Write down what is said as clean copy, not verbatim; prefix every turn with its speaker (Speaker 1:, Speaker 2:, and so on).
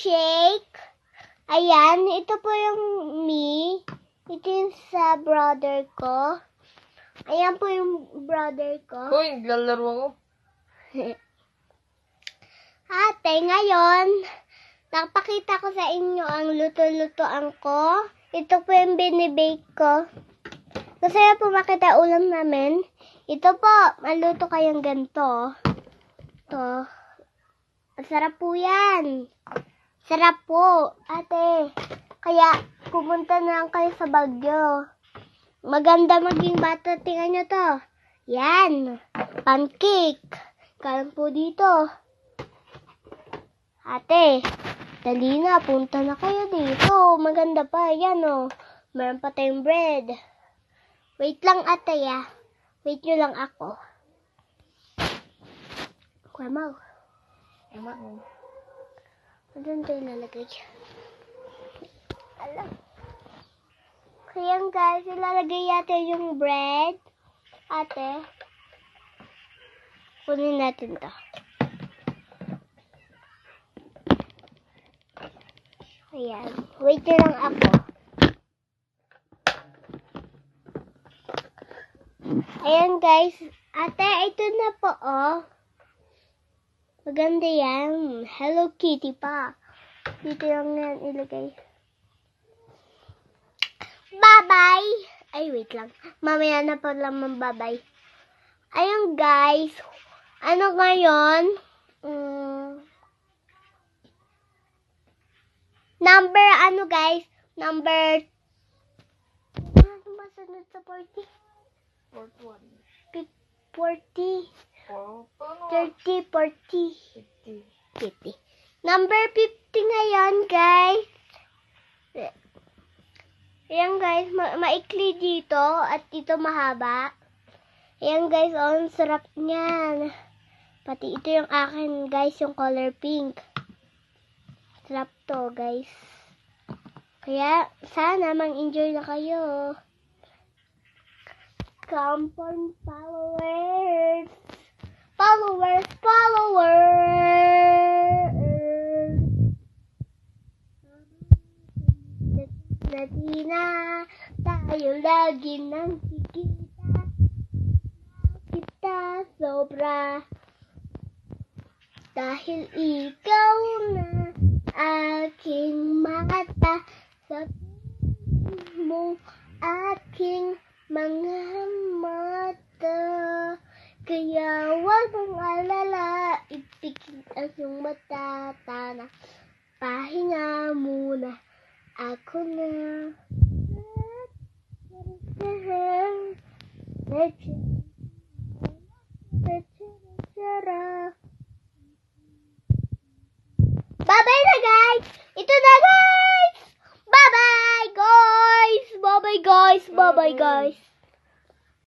Speaker 1: shake. Ayan, ito po yung me. Ito yung sa brother ko. Ayan po yung brother ko.
Speaker 2: Uy, lalaro ako.
Speaker 1: Ate, ngayon, napakita ko sa inyo ang luto-lutoan ko. Ito po yung binibake ko. Gusto niyo po makita ulam namin? Ito po, maluto kayong ganito. Ito. Masarap po yan. Sarap po, ate. Kaya, pumunta na lang kayo sa Baguio. Maganda maging bata. Tingnan nyo to. Yan. Pancake. Kalang po dito. Ate, dali na. Punta na kayo dito. Maganda pa. Yan o. Meron pa tayong bread. Wait lang, ate ya. Wait nyo lang ako. Kuwamaw.
Speaker 2: Ewan.
Speaker 1: Doon tayo ilalagay. Alam. Kaya guys, ilalagay natin yung bread. Ate. Kunin natin to. Ayan. Wait nyo lang ako. Ayan guys. Ate, ito na po oh. Maganda yan. Hello Kitty pa. Dito lang yan ilagay. Bye-bye! Ay, wait lang. Mamaya na pa lang bye-bye. Ayun guys. Ano ngayon? Number, ano guys? Number... Ano ba sunod sa 40?
Speaker 2: 41.
Speaker 1: 40. 30, 40,
Speaker 2: 50.
Speaker 1: 50. Number 50 ngayon, guys. Ayan, guys. Maikli dito at dito mahaba. Ayan, guys. Oh, ang sarap niyan. Pati ito yung akin, guys. Yung color pink. Sarap to, guys. Kaya, sana mang-enjoy na kayo. Come on, followers. Followers. Dati na tayo lagi nang kikita. Kita sobra. Dahil ikaw na aking mata. Sa mong aking mga mata. Kaya huwag mong alala, ipikit ang iyong mata, tana. Pahinga muna, ako na. Bye-bye na guys! Ito na guys! Bye-bye guys! Bye-bye guys! Bye-bye guys!